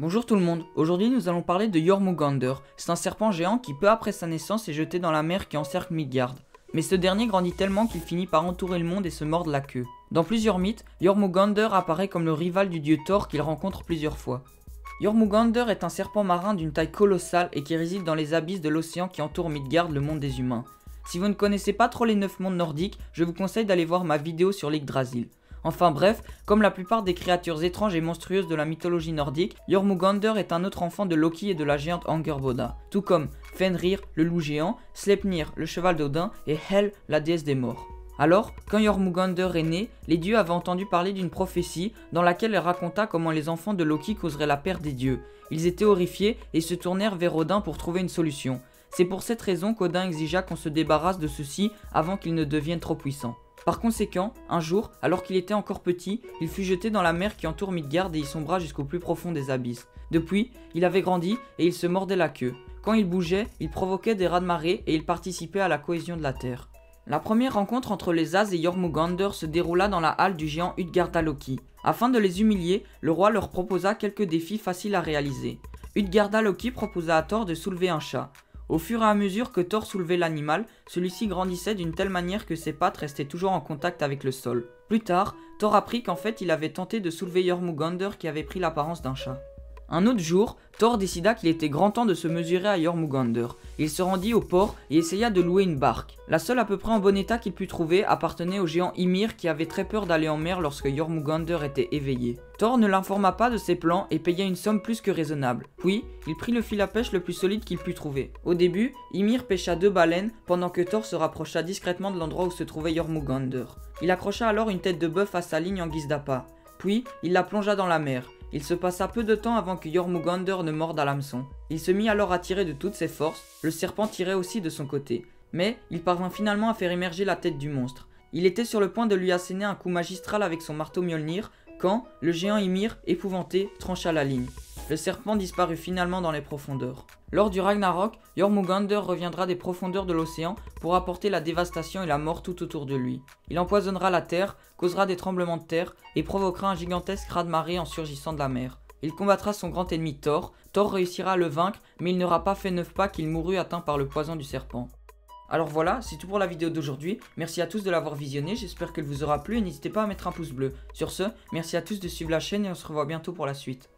Bonjour tout le monde, aujourd'hui nous allons parler de Jormungandr. C'est un serpent géant qui peu après sa naissance est jeté dans la mer qui encercle Midgard. Mais ce dernier grandit tellement qu'il finit par entourer le monde et se mordre la queue. Dans plusieurs mythes, Jormungandr apparaît comme le rival du dieu Thor qu'il rencontre plusieurs fois. Jormungandr est un serpent marin d'une taille colossale et qui réside dans les abysses de l'océan qui entoure Midgard, le monde des humains. Si vous ne connaissez pas trop les 9 mondes nordiques, je vous conseille d'aller voir ma vidéo sur l'Yggdrasil. Enfin bref, comme la plupart des créatures étranges et monstrueuses de la mythologie nordique, Jormungandr est un autre enfant de Loki et de la géante Angerboda, tout comme Fenrir, le loup géant, Sleipnir, le cheval d'Odin, et Hel, la déesse des morts. Alors, quand Jormungandr est né, les dieux avaient entendu parler d'une prophétie dans laquelle elle raconta comment les enfants de Loki causeraient la perte des dieux. Ils étaient horrifiés et se tournèrent vers Odin pour trouver une solution. C'est pour cette raison qu'Odin exigea qu'on se débarrasse de ceux-ci avant qu'ils ne deviennent trop puissants. Par conséquent, un jour, alors qu'il était encore petit, il fut jeté dans la mer qui entoure Midgard et y sombra jusqu'au plus profond des abysses. Depuis, il avait grandi et il se mordait la queue. Quand il bougeait, il provoquait des raz-de-marée et il participait à la cohésion de la terre. La première rencontre entre les As et Jormungandr se déroula dans la halle du géant Utgardaloki. Afin de les humilier, le roi leur proposa quelques défis faciles à réaliser. Utgardaloki proposa à Thor de soulever un chat. Au fur et à mesure que Thor soulevait l'animal, celui-ci grandissait d'une telle manière que ses pattes restaient toujours en contact avec le sol. Plus tard, Thor apprit qu'en fait il avait tenté de soulever Jormungandr qui avait pris l'apparence d'un chat. Un autre jour, Thor décida qu'il était grand temps de se mesurer à Jormungandr. Il se rendit au port et essaya de louer une barque. La seule à peu près en bon état qu'il put trouver appartenait au géant Ymir qui avait très peur d'aller en mer lorsque Jormungandr était éveillé. Thor ne l'informa pas de ses plans et paya une somme plus que raisonnable. Puis, il prit le fil à pêche le plus solide qu'il put trouver. Au début, Ymir pêcha 2 baleines pendant que Thor se rapprocha discrètement de l'endroit où se trouvait Jormungandr. Il accrocha alors une tête de bœuf à sa ligne en guise d'appât. Puis, il la plongea dans la mer. Il se passa peu de temps avant que Jormungandr ne morde à l'hameçon. Il se mit alors à tirer de toutes ses forces, le serpent tirait aussi de son côté. Mais il parvint finalement à faire émerger la tête du monstre. Il était sur le point de lui asséner un coup magistral avec son marteau Mjolnir, quand le géant Ymir, épouvanté, trancha la ligne. Le serpent disparut finalement dans les profondeurs. Lors du Ragnarok, Jormungandr reviendra des profondeurs de l'océan pour apporter la dévastation et la mort tout autour de lui. Il empoisonnera la terre, causera des tremblements de terre et provoquera un gigantesque raz-de-marée en surgissant de la mer. Il combattra son grand ennemi Thor. Thor réussira à le vaincre, mais il n'aura pas fait 9 pas qu'il mourut atteint par le poison du serpent. Alors voilà, c'est tout pour la vidéo d'aujourd'hui. Merci à tous de l'avoir visionné, j'espère qu'elle vous aura plu et n'hésitez pas à mettre un pouce bleu. Sur ce, merci à tous de suivre la chaîne et on se revoit bientôt pour la suite.